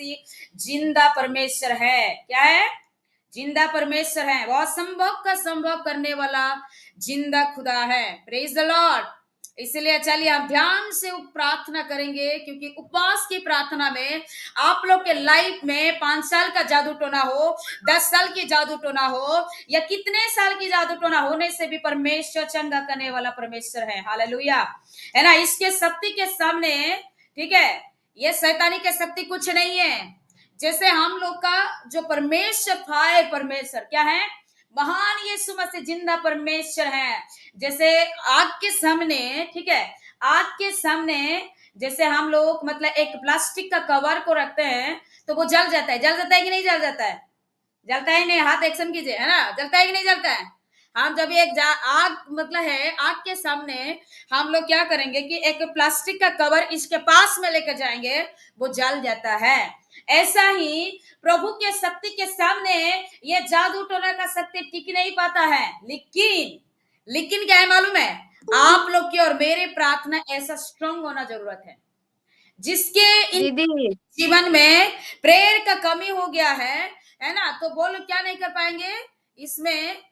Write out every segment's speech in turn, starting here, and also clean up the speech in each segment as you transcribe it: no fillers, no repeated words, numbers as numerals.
मसीह जिंदा परमेश्वर है। क्या है? जिंदा परमेश्वर है। वो असंभव का संभव करने वाला जिंदा खुदा है। Praise the Lord. इसलिए चलिए हम ध्यान से प्रार्थना करेंगे, क्योंकि उपवास की प्रार्थना में आप लोग के लाइफ में 5 साल का जादू टोना हो, 10 साल की जादू टोना हो, या कितने साल की जादू टोना होने से भी परमेश्वर चंगा करने वाला परमेश्वर है। हालेलुया, है ना। इसके शक्ति के सामने, ठीक है, ये शैतानी के शक्ति कुछ नहीं है। जैसे हम लोग का जो परमेश्वर था, परमेश्वर क्या है? महान यीशु मसीह जिंदा परमेश्वर है। जैसे आग के सामने, ठीक है, आग के सामने जैसे हम लोग मतलब एक प्लास्टिक का कवर को रखते हैं तो वो जल जाता है। जल जाता है कि नहीं जल जाता है? जलता है नहीं? हाथ एक्शन कीजिए, है ना। जलता है कि नहीं जलता है? हम जब एक आग मतलब है, आग के सामने हम लोग क्या करेंगे कि एक प्लास्टिक का कवर इसके पास में लेकर जाएंगे, वो जल जाता है। ऐसा ही प्रभु के शक्ति के सामने ये जादू टोना का शक्ति टिक नहीं पाता है। लेकिन क्या है मालूम है? आप लोग की और मेरे प्रार्थना ऐसा स्ट्रांग होना जरूरत है। जिसके इन दीदी जीवन में प्रेयर का कमी हो गया है ना, तो वो लोग क्या नहीं कर पाएंगे इसमें,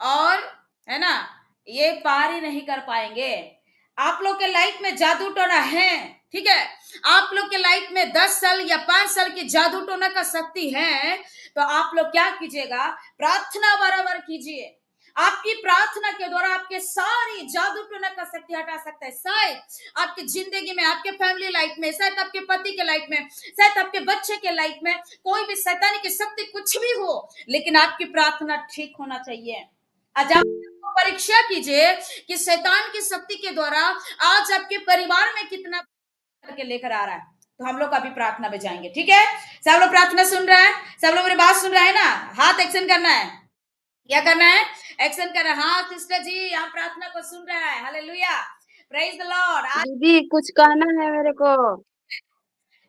और है ना, ये पार ही नहीं कर पाएंगे। आप लोग के लाइफ में जादू टोना है, ठीक है, आप लोग के लाइफ में 10 साल या 5 साल की जादू टोना का शक्ति है, तो आप लोग क्या कीजिएगा? प्रार्थना बराबर कीजिए। आपकी प्रार्थना के द्वारा आपके सारी जादू टोना का शक्ति हटा सकता है। शायद आपकी जिंदगी में, आपके फैमिली लाइफ में, शायद आपके पति के लाइफ में, शायद आपके बच्चे के लाइफ में कोई भी शैतानी की शक्ति कुछ भी हो, लेकिन आपकी प्रार्थना ठीक होना चाहिए। आज आप परीक्षा कीजिए कि शैतान की शक्ति के द्वारा आज आपके परिवार में कितना करके लेकर आ रहा है। तो हम लोग अभी प्रार्थना में जाएंगे, ठीक है। सब लोग प्रार्थना सुन रहे हैं? सब लोग मेरी बात सुन रहे हैं ना? हाथ एक्शन करना है। क्या करना है? एक्शन करना है। हाँ सिस्टर जी, हम प्रार्थना को सुन रहे हैं। Hallelujah, praise the Lord. आज दीदी कुछ कहना है मेरे को,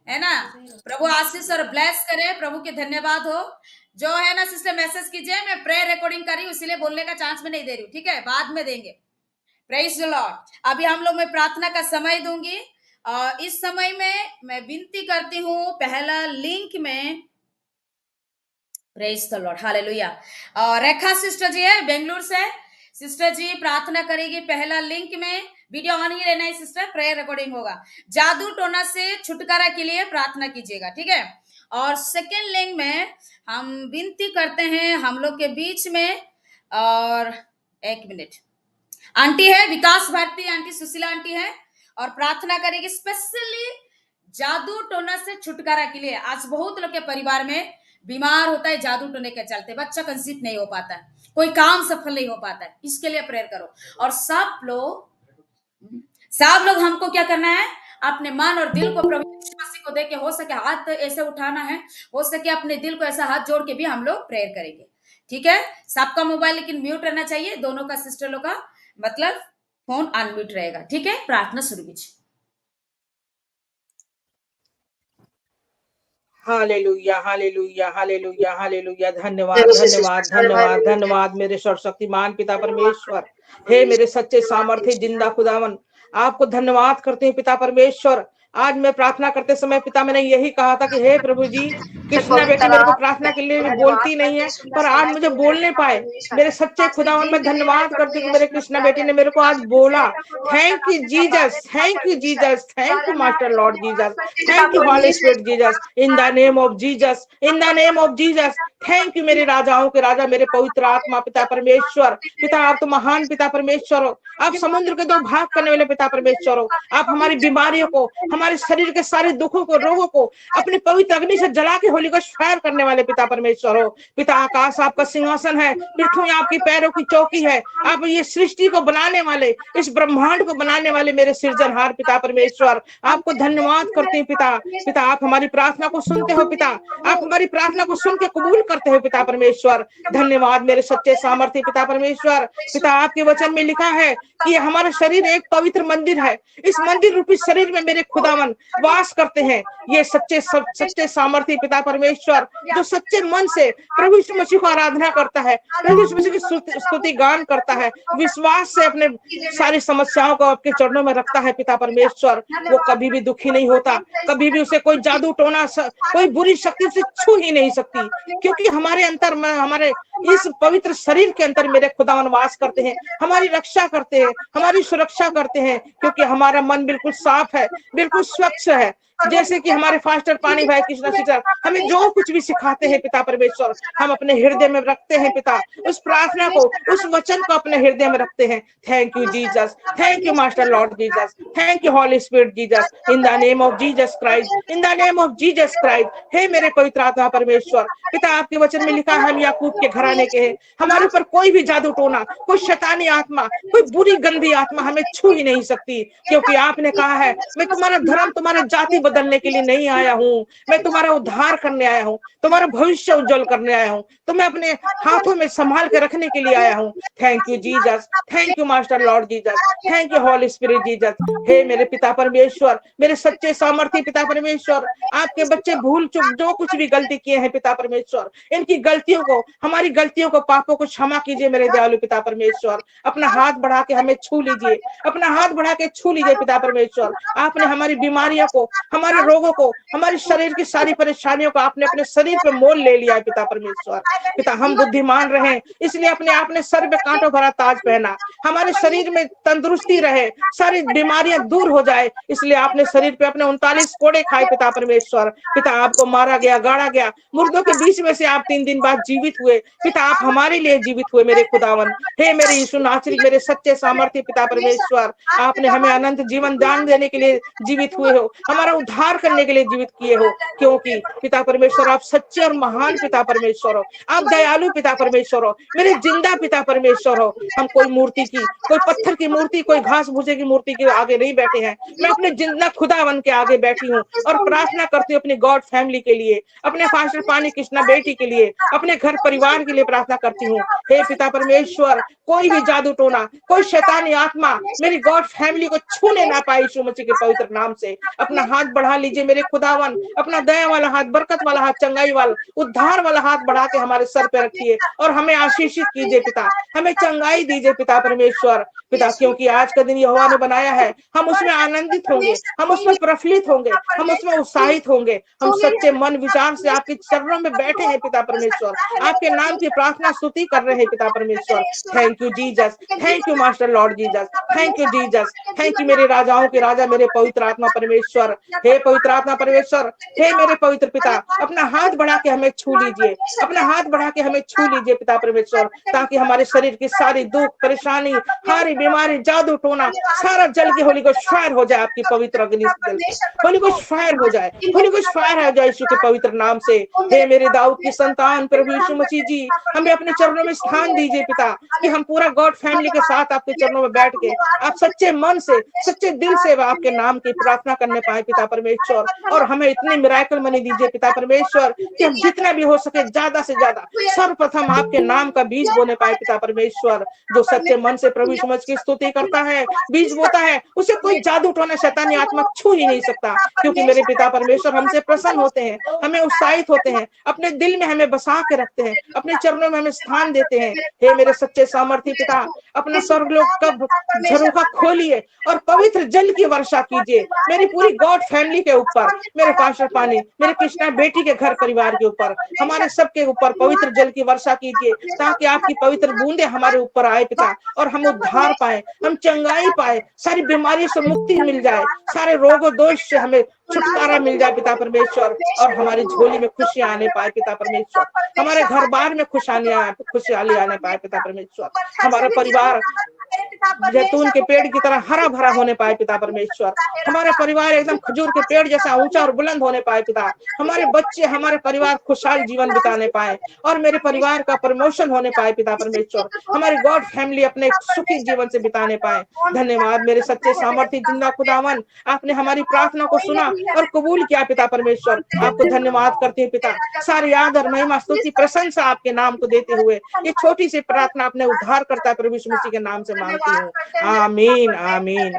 है ना। प्रभु आशीष और ब्लेस करे, प्रभु के धन्यवाद हो। जो है ना सिस्टर मैसेज कीजिए, मैं प्रेयर रिकॉर्डिंग कर रही हूँ, इसीलिए बोलने का चांस में नहीं दे रही हूँ, ठीक है, बाद में देंगे। Praise the Lord. अभी हम लोग मैं प्रार्थना का समय दूंगी, और इस समय में मैं विनती करती हूँ पहला लिंक में, praise the Lord, hallelujah. Rekha sister ji है बेंगलुरु से, सिस्टर जी प्रार्थना करेगी पहला लिंक में। वीडियो ऑन ही रहना है सिस्टर, प्रेयर रिकॉर्डिंग होगा। जादू टोना से छुटकारा के लिए प्रार्थना कीजिएगा, ठीक है। और सेकेंड लिंक में हम विनती करते हैं हम लोग के बीच में, और 1 मिनट, आंटी है विकास भारती आंटी, सुशीला आंटी है, और प्रार्थना करेगी स्पेशली जादू टोना से छुटकारा के लिए। आज बहुत लोग के परिवार में बीमार होता है जादू टोने के चलते, बच्चा कंसीव नहीं हो पाता है, कोई काम सफल नहीं हो पाता है, इसके लिए प्रेयर करो। और सब लोग हमको क्या करना है? अपने मन और दिल को प्रभु यीशु मसीह को देके, हो सके हाथ ऐसे उठाना है, हो सके अपने दिल को ऐसा हाथ जोड़ के भी हम लोग प्रेयर करेंगे, ठीक है। सबका मोबाइल लेकिन म्यूट रहना चाहिए, दोनों का सिस्टर लोग का मतलब फोन अनम्यूट रहेगा, ठीक है। प्रार्थना शुरू कीजिए। Hallelujah hallelujah hallelujah hallelujah. धन्यवाद धन्यवाद धन्यवाद धन्यवाद मेरे सर्वशक्तिमान पिता परमेश्वर। हे मेरे सच्चे सामर्थ्य जिंदा खुदावन, आपको धन्यवाद करते हैं पिता परमेश्वर। आज मैं प्रार्थना करते समय पिता मैंने यही कहा था कि हे प्रभु जी, कृष्णा बेटी मेरे को प्रार्थना के लिए बोलती नहीं है, पर आज मुझे बोलने पाए। मेरे सच्चे खुदावन मैं धन्यवाद करती हूँ कि मेरे कृष्णा बेटी ने मेरे को आज बोला। Thank you Jesus, thank you Jesus, thank you master Lord Jesus, thank you Holly spirit Jesus, in the name of Jesus, in the name of Jesus. Thank you मेरे राजाओं के राजा, मेरे पवित्र आत्मा पिता परमेश्वर। पिता आप तो महान पिता परमेश्वर हो, आप समुद्र के 2 भाग करने वाले पिता परमेश्वर हो। आप हमारी बीमारियों को, हमारे शरीर के सारे दुखों को, रोगों को अपने पवित्र अग्नि से जला के होली गोस्ट फायर करने वाले पिता परमेश्वर हो। पिता आकाश आपका सिंहासन है, पृथ्वी आपकी पैरों की चौकी है। आप ये सृष्टि को बनाने वाले, इस ब्रह्मांड को बनाने वाले मेरे सृजनहार पिता परमेश्वर, आपको धन्यवाद करते हैं पिता। पिता आप हमारी प्रार्थना को सुनते हो पिता, आप हमारी प्रार्थना को सुन के कबूल करते हो पिता परमेश्वर। धन्यवाद मेरे सच्चे सामर्थ्य पिता परमेश्वर। पिता आपके वचन में लिखा है कि हमारा शरीर एक पवित्र मंदिर है, इस मंदिर रूपी शरीर में मेरे खुदावन वास करते हैं। ये सच्चे सामर्थ्य पिता परमेश्वर, जो सच्चे मन से प्रभु यीशु मसीह को आराधना करता है, प्रभु यीशु मसीह की स्तुति गान करता है, विश्वास से अपने सारी समस्याओं को आपके चरणों में रखता है पिता परमेश्वर, वो कभी भी दुखी नहीं होता, कभी भी उसे कोई जादू टोना कोई बुरी शक्ति उसे छू ही नहीं सकती, क्योंकि हमारे अंतर में, हमारे इस पवित्र शरीर के अंदर मेरे खुदावन वास करते हैं, हमारी रक्षा करते हैं, हमारी सुरक्षा करते हैं, क्योंकि हमारा मन बिल्कुल साफ है, बिल्कुल स्वच्छ है। जैसे कि हमारे फास्टर पानी भाई कृष्णा सिस्टर हमें जो कुछ भी सिखाते हैं पिता परमेश्वर, हम अपने हृदय में रखते हैं पिता, उस प्रार्थना को, उस वचन को अपने हृदय में रखते हैं। Thank you Jesus, thank you master Lord Jesus, thank you Holly spirit Jesus, in the name of Jesus Christ, in the name of Jesus Christ. हे मेरे पवित्र आत्मा परमेश्वर पिता, आपके वचन में लिखा है हम याकूब के घराने के हैं, हमारे ऊपर कोई भी जादू टोना, कोई शैतानी आत्मा, कोई बुरी गंदी आत्मा हमें छू ही नहीं सकती, क्योंकि आपने कहा है मैं तुम्हारा धर्म, तुम्हारा जाति बदलने के लिए नहीं आया हूँ, मैं तुम्हारा उद्धार करने आया हूँ, तुम्हारा भविष्य उज्जवल करने आया हूँ, तुम्हें अपने हाथों में संभाल के रखने के लिए आया हूँ। Thank you Jesus, thank you master Lord Jesus, thank you Holly spirit Jesus. हे मेरे पिता परमेश्वर, मेरे सच्चे सामर्थी पिता परमेश्वर, आपके बच्चे भूल चूक जो कुछ भी गलती किए हैं पिता परमेश्वर, इनकी गलतियों को, हमारी गलतियों को, पापों को क्षमा कीजिए मेरे दयालु पिता परमेश्वर। अपना हाथ बढ़ा के हमें छू लीजिए, अपना हाथ बढ़ा के छू लीजिए पिता परमेश्वर। आपने हमारी बीमारियों को, हमारे रोगों को, हमारे शरीर की सारी परेशानियों को आपने अपने शरीर पे मोल ले लिया है पिता परमेश्वर। पिता हम बुद्धिमान रहे, इसलिए अपने आपने सर पे कांटों भरा ताज पहना, हमारे शरीर में तंदुरुस्ती रहे, सारी बीमारियां दूर हो जाए, इसलिए आपने शरीर पे अपने 39 कोड़े खाए पिता परमेश्वर। पिता आपको मारा गया, गाड़ा गया, मुर्दों के बीच में से आप 3 दिन बाद जीवित हुए। पिता आप हमारे लिए जीवित हुए मेरे खुदावन। हे मेरे यीशु नासरी, मेरे सच्चे सामर्थ्य पिता परमेश्वर, आपने हमें अनंत जीवन दान देने के लिए जीवित हुए हो, हमारा उद्धार करने के लिए जीवित किए हो, क्योंकि पिता परमेश्वर आप सच्चे और महान पिता परमेश्वर हो, आप दयालु पिता परमेश्वर हो, मेरे जिंदा पिता परमेश्वर हो। हम कोई मूर्ति की, कोई पत्थर की मूर्ति, कोई घास भूसे की मूर्ति के आगे नहीं बैठे हैं, मैं अपने जिंदा खुदावन के आगे बैठी हूँ और प्रार्थना करती हूँ अपनी गॉड फैमिली के लिए, अपने फास्टर पानी कृष्णा बेटी के लिए, अपने घर परिवार के लिए प्रार्थना करती हूँ। हे पिता परमेश्वर, कोई भी जादू टोना, कोई शैतानी आत्मा मेरी गॉड फैमिली को छूने ना पाए यीशु मसीह के पवित्र नाम से। अपना हाथ बढ़ा लीजिए मेरे खुदावन, अपना दया वाला हाथ, बरकत वाला हाथ, चंगाई वाला, उद्धार वाला हाथ बढ़ा के हमारे सर पे रखिए और हमें आशीषित कीजिए पिता, हमें चंगाई दीजिए पिता परमेश्वर। पिता क्योंकि आज का दिन यहोवा ने बनाया है, हम उसमें आनंदित होंगे, हम उसमें प्रफुल्लित होंगे, हम उसमें उत्साहित होंगे। हम सच्चे मन विचार से आपके चरणों में बैठे हैं पिता परमेश्वर, आपके नाम की प्रार्थना स्तुति कर रहे हैं पिता परमेश्वर। Thank you Jesus, thank you master Lord Jesus, thank you Jesus, thank you मेरे राजाओं के राजा, मेरे पवित्र आत्मा परमेश्वर। हे पवित्र आत्मा परमेश्वर, हे मेरे पवित्र पिता, अपना हाथ बढ़ा के हमें छू लीजिए, अपना हाथ बढ़ा के हमें छू लीजिए पिता परमेश्वर, ताकि हमारे शरीर की सारी दुख परेशानी, सारी बीमारी, जादू टोना, सारा जल के होली को फायर हो जाए, आपकी पवित्र अग्नि होली को फायर हो जाए, होली को फायर हो जाए यीशु के पवित्र नाम से। हे मेरे दाऊद की संतान प्रभु यीशु मसीह जी, हमें अपने चरणों में स्थान दीजिए पिता, कि हम पूरा गॉड फैमिली के साथ आपके चरणों में बैठ के आप सच्चे मन से, सच्चे दिल से आपके नाम की प्रार्थना करने पाए पिता परमेश्वर। और हमें इतनी मिराकल मनी दीजिए पिता परमेश्वर कि हम जितना भी हो सके ज्यादा से ज्यादा सर्वप्रथम आपके नाम का बीज बोने पाए पिता परमेश्वर। जो सच्चे मन से प्रभु यीशु मसीह की स्तुति करता है, बीज बोता है, उसे कोई जादू टोना शैतानी आत्मा छू ही नहीं सकता, क्योंकि मेरे पिता परमेश्वर हमसे प्रसन्न होते हैं, हमें उत्साहित होते हैं, अपने दिल में हमें बसा के रखते हैं, अपने चरणों में हमें स्थान देते हैं। हे मेरे सच्चे सामर्थी पिता, अपना स्वर्गलोक का झरोखा खोलिए और पवित्र जल की वर्षा कीजिए मेरी पूरी गॉड फैमिली के ऊपर, मेरे पास्टर पानी, मेरे कृष्णा बेटी के घर परिवार के ऊपर, हमारे सबके ऊपर पवित्र जल की वर्षा कीजिए, ताकि आपकी पवित्र बूंदे हमारे ऊपर आए पिता, और हम उद्धार पाए, हम चंगाई पाए, सारी बीमारी से मुक्ति मिल जाए, सारे रोगों दोष से हमें छुटकारा मिल जाए पिता परमेश्वर, और हमारी झोली में खुशियां आने पाए पिता परमेश्वर, हमारे घर बार में खुशहाली आने पाए पिता परमेश्वर, हमारा परिवार जैतून के पेड़ की तरह हरा भरा होने पाए पिता परमेश्वर, हमारा परिवार एकदम खजूर के पेड़ जैसा ऊंचा और बुलंद होने पाए पिता, हमारे बच्चे, हमारे परिवार खुशहाल जीवन बिताने पाए, और मेरे परिवार का प्रमोशन होने पाए पिता परमेश्वर, हमारी गॉड फैमिली अपने सुखी जीवन से बिताने पाए। धन्यवाद मेरे सच्चे सामर्थ्य जिंदा खुदावन, आपने हमारी प्रार्थना को सुना और कबूल किया पिता परमेश्वर, आपको धन्यवाद करते हैं पिता। सारी आदर महिमा स्तुति प्रशंसा आपके नाम को देते हुए ये छोटी सी प्रार्थना अपने उद्धार करता है प्रभु यीशु मसीह के नाम से मांगती हूँ, आमीन आमीन।